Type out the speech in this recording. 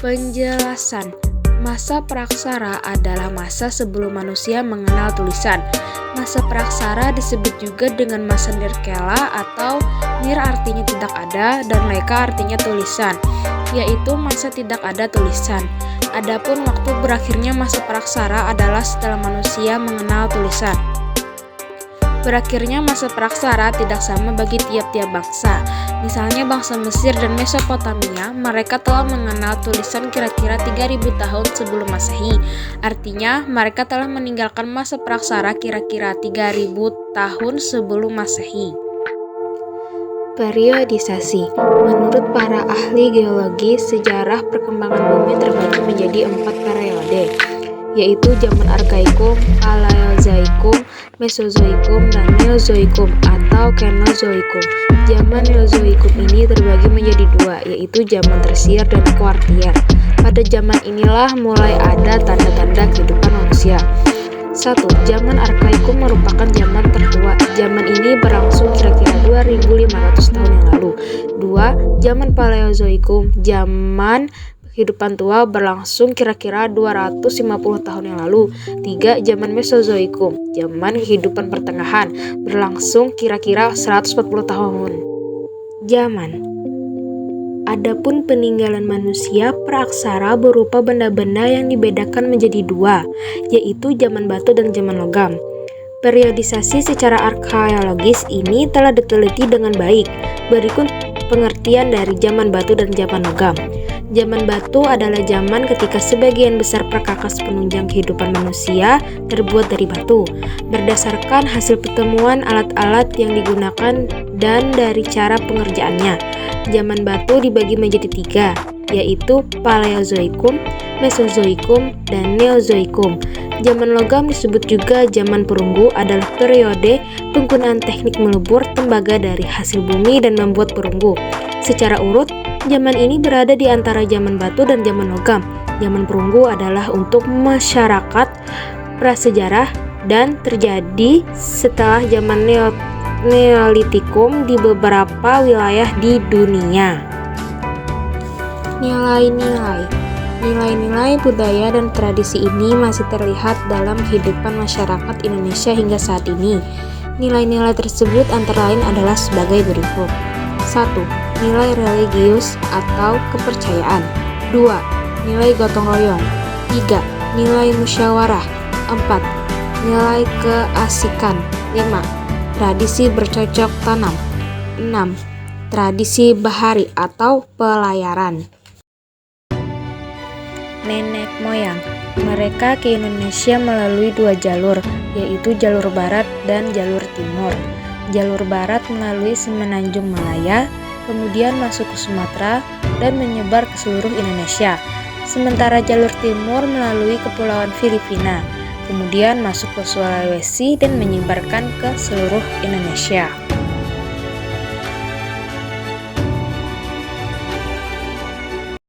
Penjelasan. Masa praksara adalah masa sebelum manusia mengenal tulisan. Masa praksara disebut juga dengan masa nirkela atau nir artinya tidak ada dan leka artinya tulisan, yaitu masa tidak ada tulisan. Adapun waktu berakhirnya masa praksara adalah setelah manusia mengenal tulisan. Berakhirnya masa praksara tidak sama bagi tiap-tiap bangsa. Misalnya bangsa Mesir dan Mesopotamia, mereka telah mengenal tulisan kira-kira 3000 tahun sebelum Masehi. Artinya, mereka telah meninggalkan masa praksara kira-kira 3000 tahun sebelum Masehi. Periodisasi. Menurut para ahli geologi, sejarah perkembangan bumi terbagi menjadi 4 periode, yaitu zaman Arkaikum, Paleozoikum, Mesozoikum, dan Neozoikum atau Kenozoikum. Zaman Neozoikum ini terbagi menjadi dua, yaitu zaman Tersier dan Kuartier. Pada zaman inilah mulai ada tanda-tanda kehidupan manusia. 1. Zaman Arkaikum merupakan zaman tertua. Zaman ini berlangsung kira-kira 2500 tahun yang lalu. 2. Zaman Paleozoikum. Zaman kehidupan tua berlangsung kira-kira 250 tahun yang lalu. 3. Zaman Mesozoikum. Zaman kehidupan pertengahan berlangsung kira-kira 140 tahun. Zaman. Adapun peninggalan manusia praaksara berupa benda-benda yang dibedakan menjadi dua, yaitu zaman batu dan zaman logam. Periodisasi secara arkeologis ini telah diteliti dengan baik. Berikut pengertian dari zaman batu dan zaman logam. Zaman batu adalah zaman ketika sebagian besar perkakas penunjang kehidupan manusia terbuat dari batu. Berdasarkan hasil pertemuan alat-alat yang digunakan dan dari cara pengerjaannya, zaman batu dibagi menjadi 3, yaitu Paleozoikum, Mesozoikum, dan Neozoikum. Zaman logam disebut juga zaman perunggu adalah periode penggunaan teknik melebur tembaga dari hasil bumi dan membuat perunggu. Secara urut, zaman ini berada di antara zaman batu dan zaman logam. Zaman perunggu adalah untuk masyarakat prasejarah dan terjadi setelah zaman Neolitikum di beberapa wilayah di dunia. Nilai-nilai budaya dan tradisi ini masih terlihat dalam kehidupan masyarakat Indonesia hingga saat ini. Nilai-nilai tersebut antara lain adalah sebagai berikut. 1. Nilai religius atau kepercayaan. 2. Nilai gotong royong. 3. Nilai musyawarah. 4. Nilai keasikan. 5. Tradisi bercocok tanam. 6. Tradisi bahari atau pelayaran. Nenek moyang. Mereka ke Indonesia melalui 2 jalur, yaitu jalur barat dan jalur timur. Jalur barat melalui Semenanjung Malaya, kemudian masuk ke Sumatera dan menyebar ke seluruh Indonesia. Sementara jalur timur melalui Kepulauan Filipina, kemudian masuk ke Sulawesi dan menyebarkan ke seluruh Indonesia.